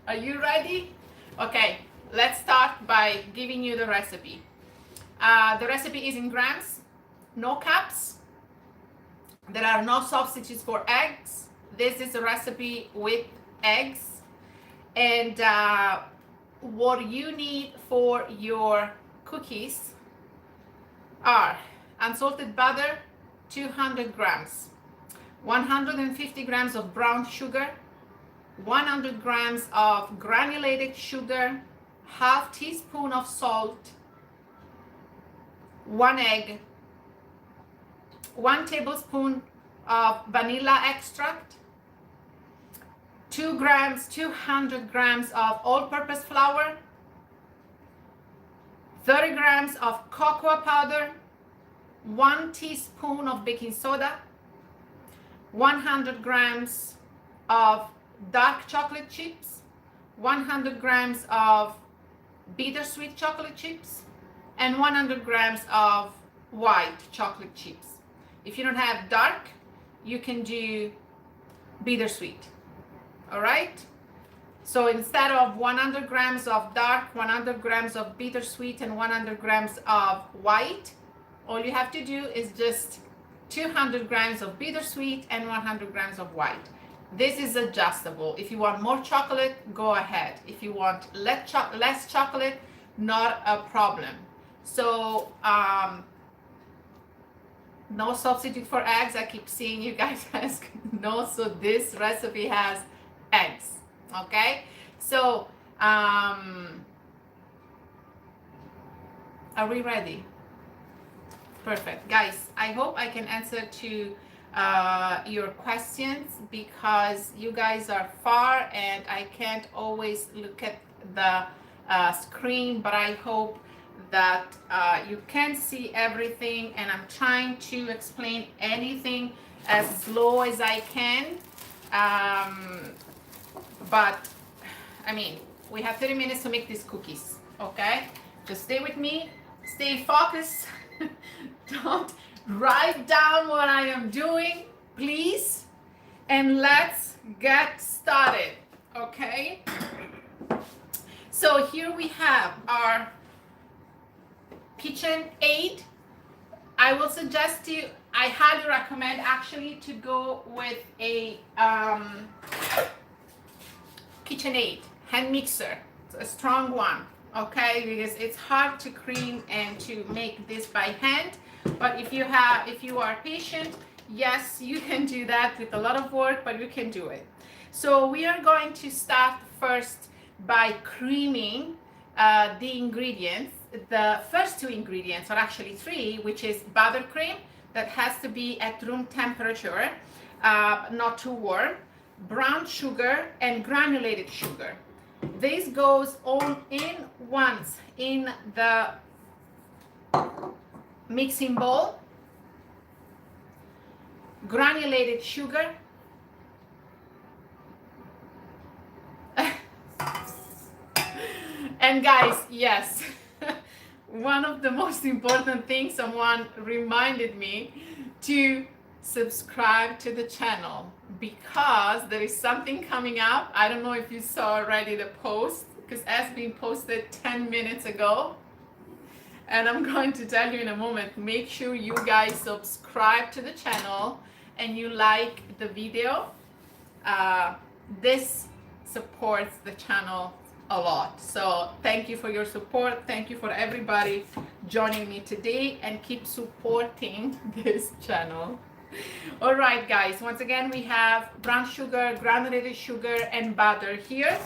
Are you ready? Okay, let's start by giving you the recipe. The recipe is in grams, no cups. There are no substitutes for eggs. This is a recipe with eggs. And what you need for your cookies are unsalted butter, 200 grams, 150 grams of brown sugar, 100 grams of granulated sugar, half teaspoon of salt, 1 egg, 1 tablespoon of vanilla extract, 200 grams of all-purpose flour, 30 grams of cocoa powder, 1 teaspoon of baking soda, 100 grams of dark chocolate chips, 100 grams of bittersweet chocolate chips, and 100 grams of white chocolate chips. If you don't have dark, you can do bittersweet. All right? So instead of 100 grams of dark, 100 grams of bittersweet, and 100 grams of white, all you have to do is just 200 grams of bittersweet and 100 grams of white. This is adjustable. If you want more chocolate, go ahead. If you want less chocolate, not a problem. So no substitute for eggs. I keep seeing you guys ask. No, so this recipe has eggs. Okay, so are we ready? Perfect, guys. I hope I can answer to your questions because you guys are far and I can't always look at the screen, but I hope that you can see everything, and I'm trying to explain anything as slow as I can. But I mean, we have 30 minutes to make these cookies, okay? Just stay with me, stay focused. Don't write down what I am doing, please. And let's get started, okay? So here we have our kitchen aid. I will suggest to you, I highly recommend actually to go with a KitchenAid hand mixer, a strong one, okay, because it's hard to cream and to make this by hand. But if you are patient, yes, you can do that with a lot of work, but you can do it. So we are going to start first by creaming the ingredients. The first 2 ingredients, or actually 3, which is buttercream that has to be at room temperature, not too warm, brown sugar, and granulated sugar. This goes all in once in the mixing bowl. Granulated sugar, and guys, yes, one of the most important things, someone reminded me to subscribe to the channel because there is something coming up. I don't know if you saw already the post, because it has been posted 10 minutes ago, and I'm going to tell you in a moment. Make sure you guys subscribe to the channel and you like the video. This supports the channel a lot, so thank you for your support. Thank you for everybody joining me today, and keep supporting this channel. All right, guys, once again, we have brown sugar, granulated sugar, and butter here,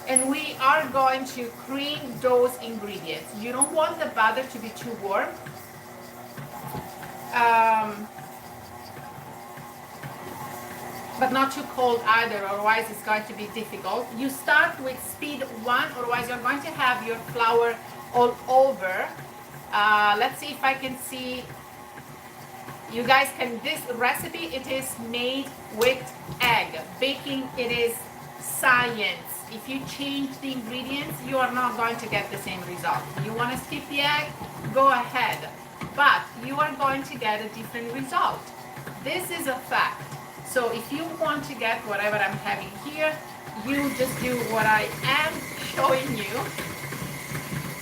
and we are going to cream those ingredients. You don't want the butter to be too warm, but not too cold either, otherwise it's going to be difficult. You start with speed 1, otherwise you're going to have your flour all over. Let's see if I can see. You guys can, this recipe, it is made with egg. Baking, it is science. If you change the ingredients, you are not going to get the same result. You want to skip the egg, go ahead. But you are going to get a different result. This is a fact. So if you want to get whatever I'm having here, you just do what I am showing you.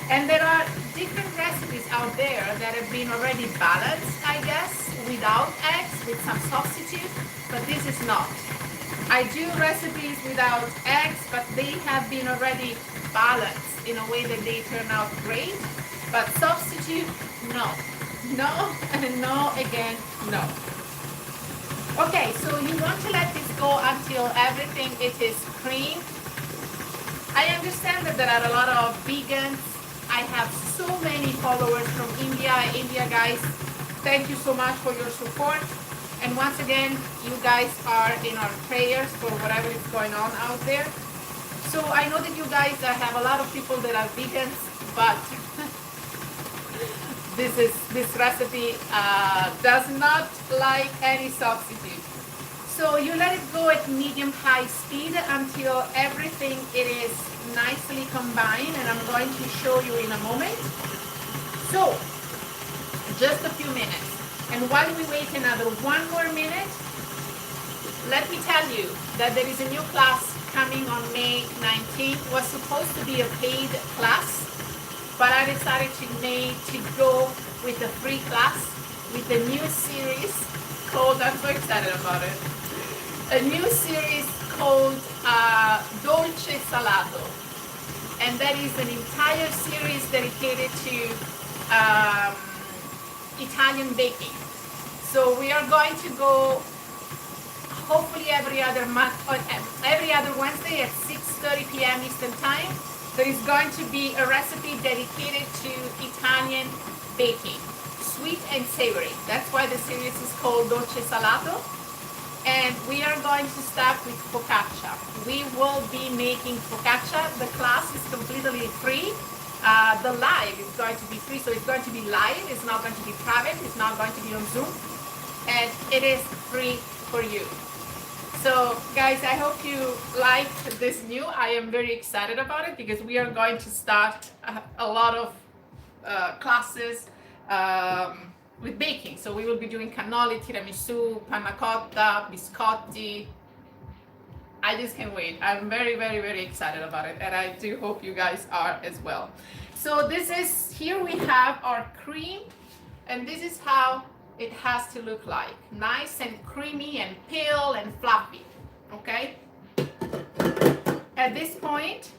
And there are different recipes out there that have been already balanced, I guess, without eggs, with some substitute, but this is not. I do recipes without eggs, but they have been already balanced in a way that they turn out great. But substitute, no. No, and no again, no. Okay, so you want to let this go until everything it is cream. I understand that there are a lot of vegans. I have so many followers from India. India guys, thank you so much for your support. And once again, you guys are in our prayers for whatever is going on out there. So I know that you guys have a lot of people that are vegans, but this recipe does not like any substitute. So you let it go at medium-high speed until everything it is nicely combined, and I'm going to show you in a moment. So just a few minutes. And while we wait another 1 more minute, let me tell you that there is a new class coming on May 19th. It was supposed to be a paid class, but I decided to go with a free class with a new series called, I'm so excited about it, a new series called Dolce Salato. And that is an entire series dedicated to Italian baking. So we are going to go hopefully every other month, or every other Wednesday at 6:30 p.m. Eastern Time. There is going to be a recipe dedicated to Italian baking, sweet and savory. That's why the series is called Dolce Salato. And we are going to start with focaccia. We will be making focaccia. The class is completely free. The live is going to be free, so it's going to be live. It's not going to be private. It's not going to be on Zoom. And it is free for you. So guys, I hope you like this new. I am very excited about it because we are going to start a lot of classes with baking. So we will be doing cannoli, tiramisu, panna cotta, biscotti. I just can't wait. I'm very, very, very excited about it. And I do hope you guys are as well. So this is, here we have our cream, and this is how it has to look like. Nice and creamy and pale and fluffy, okay? At this point,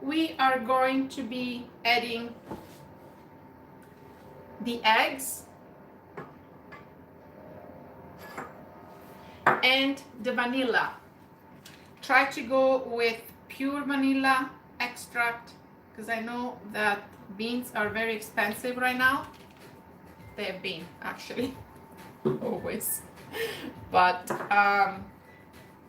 we are going to be adding the eggs and the vanilla. Try to go with pure vanilla extract because I know that beans are very expensive right now. They have been actually always, but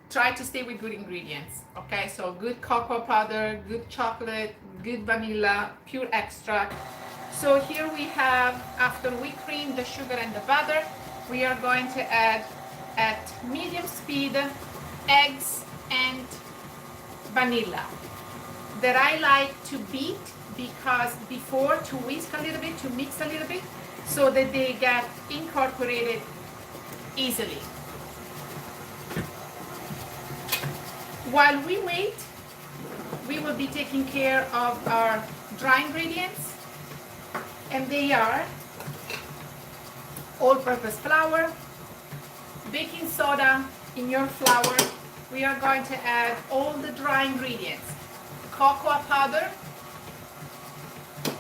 try to stay with good ingredients. Okay, so good cocoa powder, good chocolate, good vanilla, pure extract. So here we have, after we cream the sugar and the butter, we are going to add at medium speed eggs and vanilla that I like to beat because before, to whisk a little bit, to mix a little bit, so that they get incorporated easily. While we wait, we will be taking care of our dry ingredients, and they are all-purpose flour, baking soda in your flour. We are going to add all the dry ingredients, cocoa powder.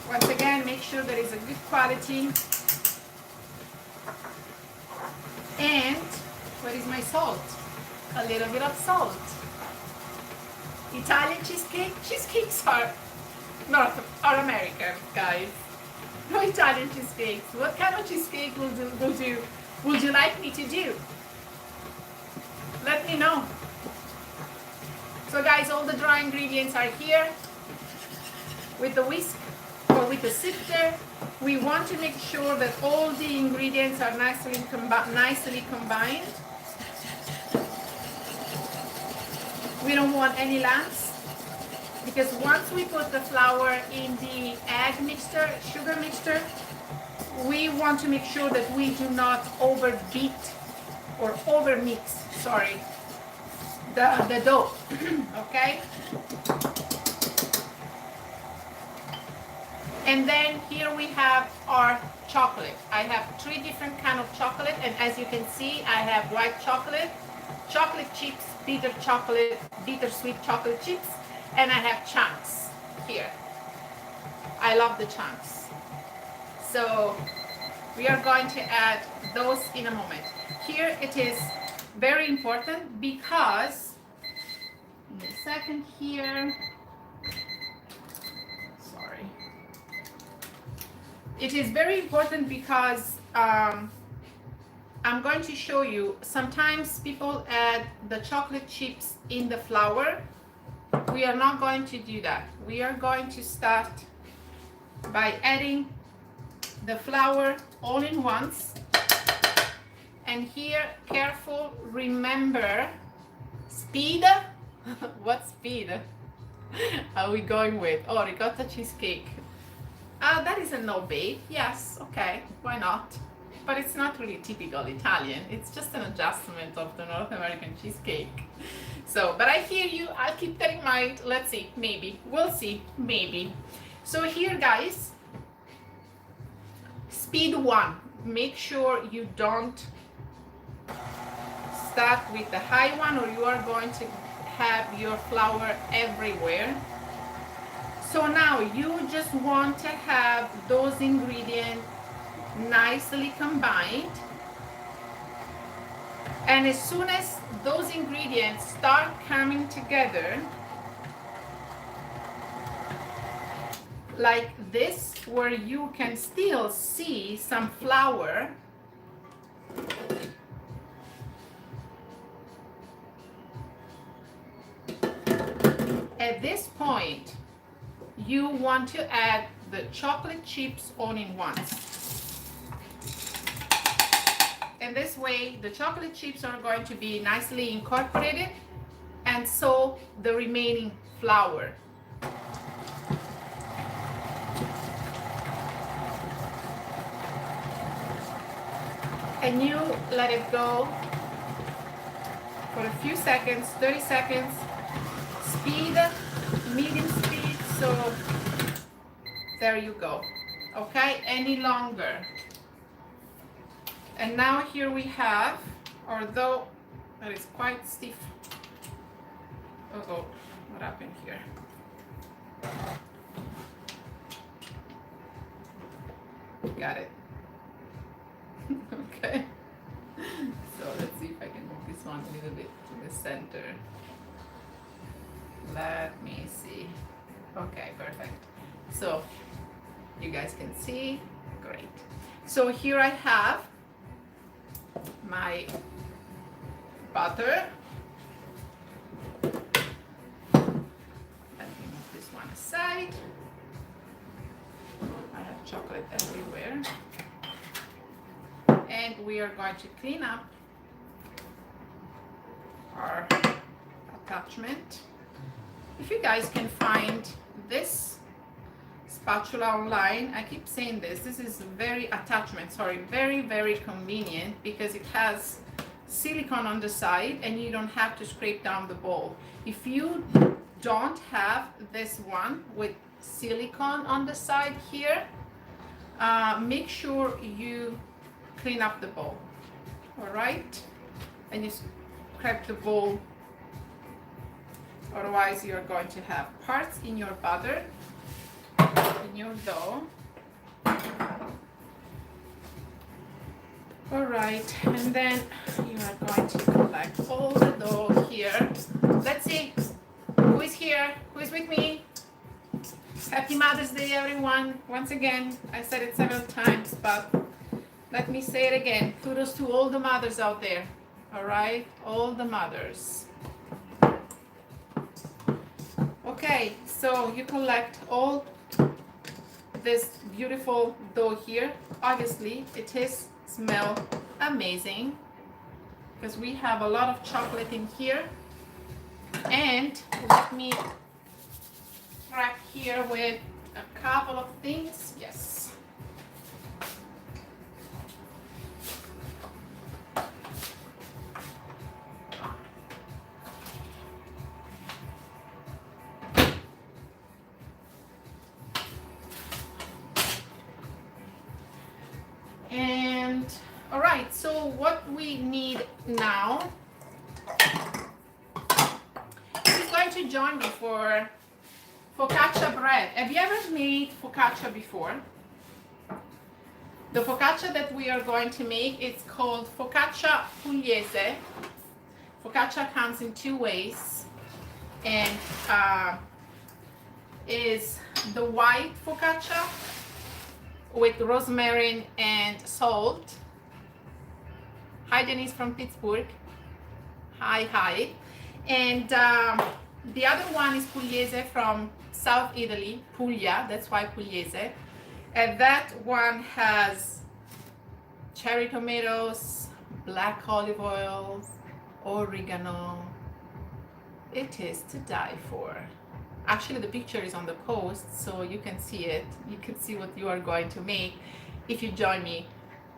Once again, make sure there is a good quality. And where is my salt? A little bit of salt. Italian cheesecake. Cheesecakes are American, guys. No Italian cheesecakes. What kind of cheesecake would you like me to do? Let me know. So guys, all the dry ingredients are here with the whisk or with the sifter. We want to make sure that all the ingredients are nicely combined. We don't want any lumps because once we put the flour in the egg mixture, sugar mixture, we want to make sure that we do not overbeat or overmix, sorry, the dough. Okay, and then here we have our chocolate. I have 3 different kind of chocolate, and as you can see, I have white chocolate, chocolate chips, bitter sweet chocolate chips, and I have chunks here. I love the chunks. So we are going to add those in a moment. Here it is very important because, in a second here, sorry. It is very important because I'm going to show you, sometimes people add the chocolate chips in the flour. We are not going to do that. We are going to start by adding the flour all in once. And here, careful, remember, speed. What speed are we going with? Oh, ricotta cheesecake. That is a no bake. Yes, okay, why not? But it's not really typical Italian. It's just an adjustment of the North American cheesecake. So, but I hear you. I'll keep that in mind. Let's see, maybe. We'll see, maybe. So here, guys, speed 1. Make sure you don't start with the high one, or you are going to have your flour everywhere. So now you just want to have those ingredients nicely combined. And as soon as those ingredients start coming together, like this, where you can still see some flour, at this point, you want to add the chocolate chips all in once. And this way, the chocolate chips are going to be nicely incorporated, and so the remaining flour. And you let it go for a few seconds, 30 seconds, speed, medium speed, so there you go. Okay, any longer. And now here we have, although that is quite stiff. Uh-oh, what happened here? Got it. Okay. So let's see if I can move this one a little bit to the center. Let me see. Okay, perfect. So you guys can see. Great. So here I have my butter. Let me move this one aside. I have chocolate everywhere. And we are going to clean up our attachment. If you guys can find this spatula online, I keep saying this is very very convenient, because it has silicone on the side and you don't have to scrape down the bowl. If you don't have this one with silicone on the side here, make sure you clean up the bowl, all right? And you scrape the bowl, otherwise you're going to have parts in your butter, in your dough. All right, and then you are going to collect all the dough here. Let's see, who is here? Who is with me? Happy Mother's Day, everyone. Once again, I said it several times, but let me say it again. Kudos to all the mothers out there. All right, all the mothers. Okay, so you collect all this beautiful dough here. Obviously, it smells amazing because we have a lot of chocolate in here. And let me crack here with a couple of things. Yes. All right, so what we need now is going to join me for focaccia bread. Have you ever made focaccia before? The focaccia that we are going to make is called focaccia pugliese. Focaccia comes in two ways, and is the white focaccia with rosemary and salt. Hi, Denise from Pittsburgh. Hi. And the other one is pugliese from South Italy, Puglia, that's why pugliese. And that one has cherry tomatoes, black olive oil, oregano. It is to die for. Actually, the picture is on the post, so you can see it. You can see what you are going to make if you join me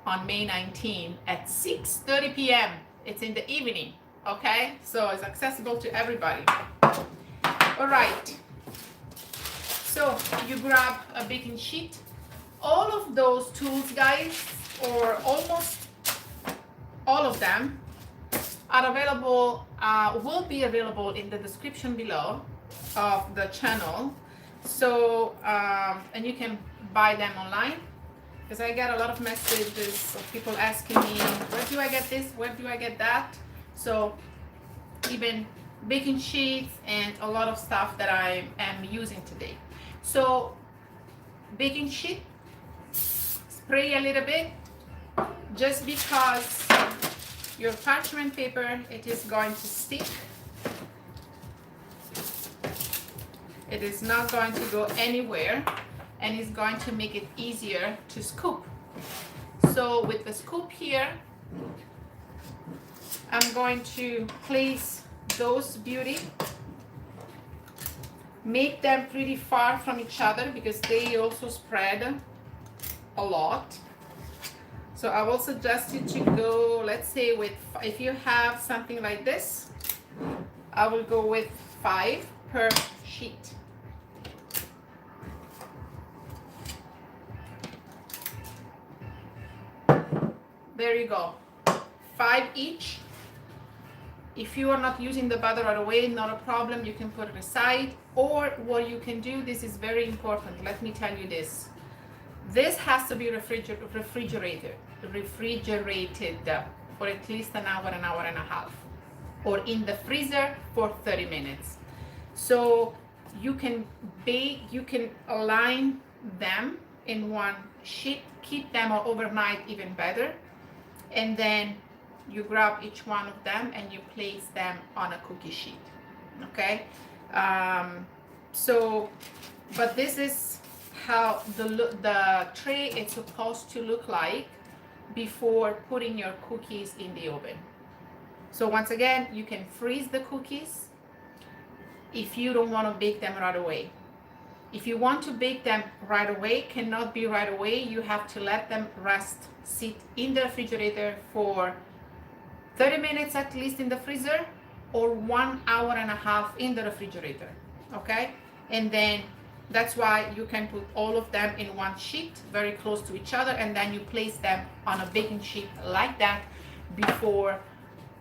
on May 19 at 6:30 p.m. It's in the evening, okay? So it's accessible to everybody. All right. So you grab a baking sheet. All of those tools, guys, or almost all of them, are available, will be available in the description below of the channel. So, and you can buy them online, because I get a lot of messages of people asking me, where do I get this? Where do I get that? So even baking sheets and a lot of stuff that I am using today. So baking sheet, spray a little bit, just because your parchment paper, it is going to stick. It is not going to go anywhere, and it's going to make it easier to scoop. So with the scoop here, I'm going to place those beauty, make them pretty far from each other because they also spread a lot. So I will suggest you to go, let's say with, if you have something like this, I will go with 5 per sheet. There you go, 5 each. If you are not using the butter right away, not a problem, you can put it aside. Or what you can do, this is very important, let me tell you this. This has to be refrigerated for at least an hour and a half, or in the freezer for 30 minutes. So you can bake, you can align them in one sheet, keep them overnight even better, and then you grab each one of them and you place them on a cookie sheet, okay? But this is how the tray is supposed to look like before putting your cookies in the oven. So once again, you can freeze the cookies if you don't want to bake them right away. If you want to bake them right away, cannot be right away, you have to let them rest, sit in the refrigerator for 30 minutes at least in the freezer, or 1 hour and a half in the refrigerator, okay? And then that's why you can put all of them in one sheet, very close to each other, and then you place them on a baking sheet like that before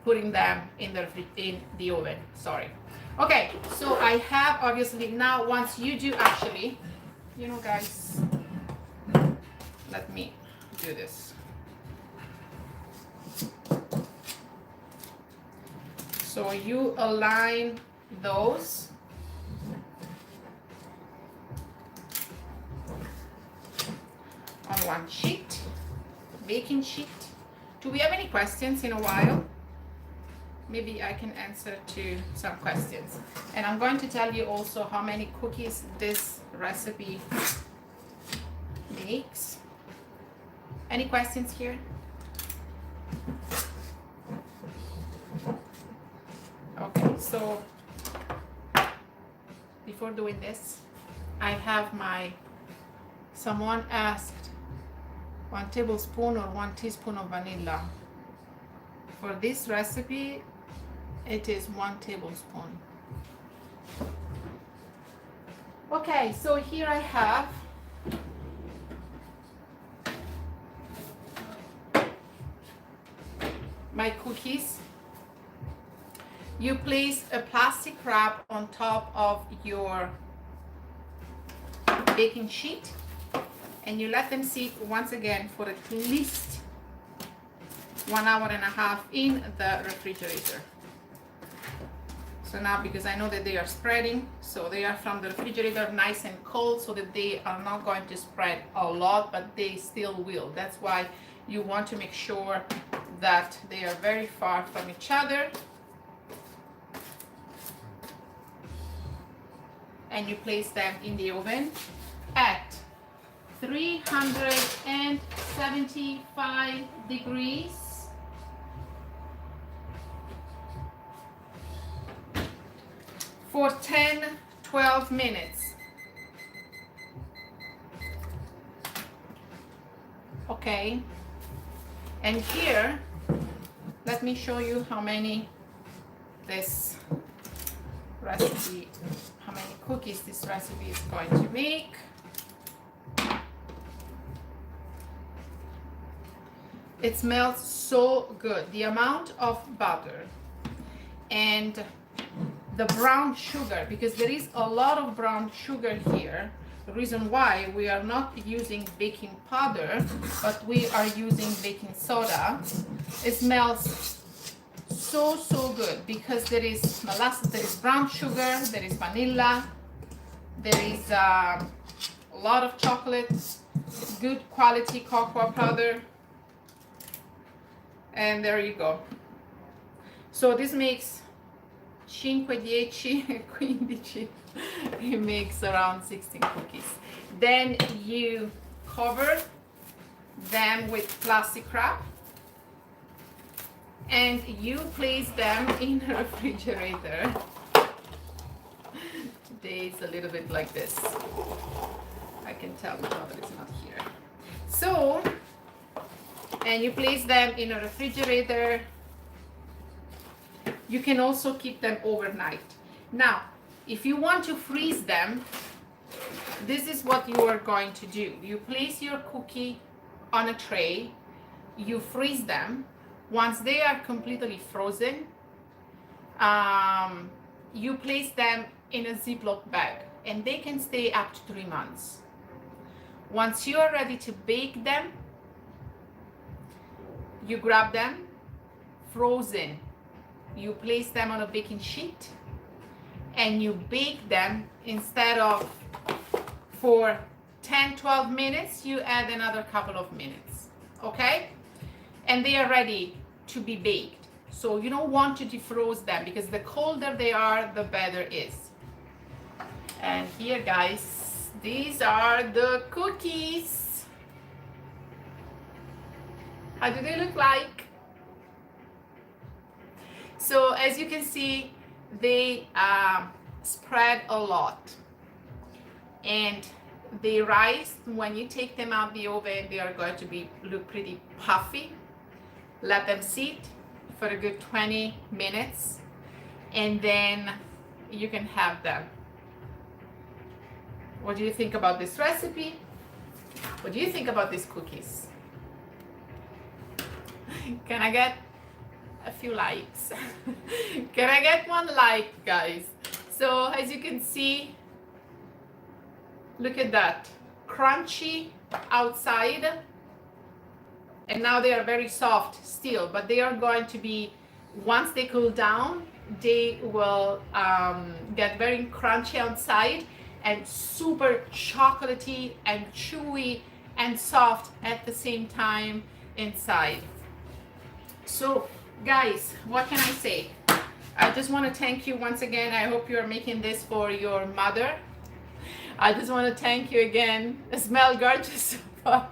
putting them in the oven, sorry. Okay, so I have obviously now, once you do actually, you know guys, let me do this. So you align those on one sheet, baking sheet. Do we have any questions in a while? Maybe I can answer to some questions. And I'm going to tell you also how many cookies this recipe makes. Any questions here? Okay, so before doing this, I have someone asked 1 tablespoon or 1 teaspoon of vanilla. For this recipe, it is 1 tablespoon. Okay, so here I have my cookies, you place a plastic wrap on top of your baking sheet and you let them sit once again for at least 1.5 hours in the refrigerator. So now, because I know that they are spreading, so they are from the refrigerator nice and cold, so that they are not going to spread a lot, but they still will. That's why you want to make sure that they are very far from each other. And you place them in the oven at 375 degrees for 10-12 minutes. Okay, and here let me show you how many this recipe, how many cookies this recipe is going to make. It smells so good. The amount of butter and the brown sugar, because there is a lot of brown sugar here. The reason why we are not using baking powder, but we are using baking soda. It smells so good because there is molasses, there is brown sugar, there is vanilla, there is a lot of chocolate, good quality cocoa powder, and there you go. So this makes 5, 10, 15, it makes around 16 cookies. Then you cover them with plastic wrap and you place them in the refrigerator. Today it's a little bit like this. I can tell the powder is not here. So, and you place them in a refrigerator. You can also keep them overnight. Now, if you want to freeze them, this is what you are going to do. You place your cookie on a tray, you freeze them. Once they are completely frozen, you place them in a ziploc bag and they can stay up to 3 months. Once you are ready to bake them, you grab them, frozen. You place them on a baking sheet and you bake them. Instead of for 10-12 minutes, you add another couple of minutes, okay? And they are ready to be baked. So you don't want to defrost them because the colder they are, the better it is. And here, guys, these are the cookies. How do they look like? So as you can see, they spread a lot and they rise. When you take them out the oven, they are going to look pretty puffy. Let them sit for a good 20 minutes and then you can have them. What do you think about this recipe? What do you think about these cookies? Can I get a few likes? Can I get one like, guys? So as you can see, look at that, crunchy outside, and now they are very soft still, but they are going to be, once they cool down, they will get very crunchy outside and super chocolatey and chewy and soft at the same time inside. So guys, what can I say? I just want to thank you once again. I hope you're making this for your mother. I just want to thank you again. It smells gorgeous so far.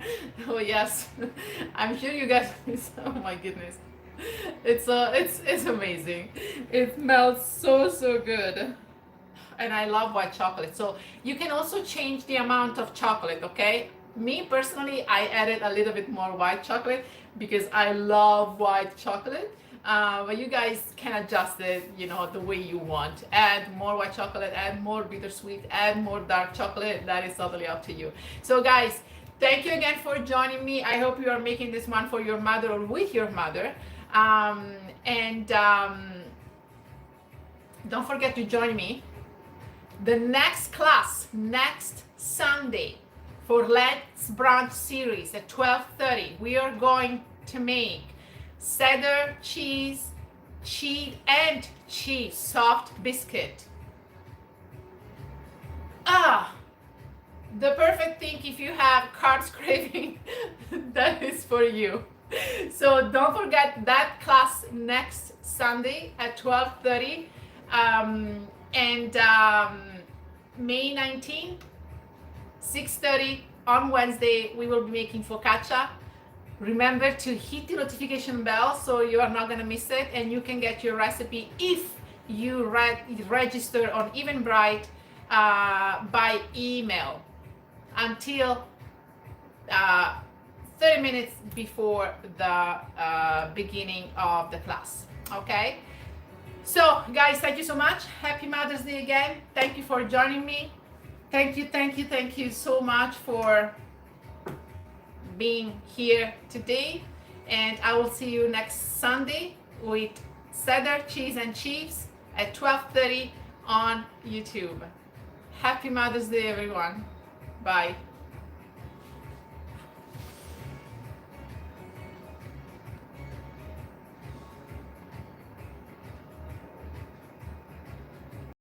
Oh yes, I'm sure you guys. Oh my goodness, it's amazing. It smells so good, and I love white chocolate. So you can also change the amount of chocolate. Okay, me personally, I added a little bit more white chocolate because I love white chocolate. But you guys can adjust it, you know, the way you want. Add more white chocolate, add more bittersweet, add more dark chocolate. That is totally up to you. So guys, thank you again for joining me. I hope you are making this one for your mother or with your mother. And don't forget to join me the next class next Sunday for Let's Brunch series at 12:30. We are going to make cheddar cheese and cheese soft biscuit. The perfect thing if you have carbs craving, that is for you. So don't forget that class next Sunday at 12:30. And May 19th, 6:30 on Wednesday, we will be making focaccia. Remember to hit the notification bell so you are not going to miss it, and you can get your recipe if you register on Eventbrite by email until 30 minutes before the beginning of the class. Okay? So guys, thank you so much. Happy Mother's Day again. Thank you for joining me. Thank you so much for being here today. And I will see you next Sunday with cheddar cheese and chips at 12:30 on YouTube. Happy Mother's Day, everyone. Bye.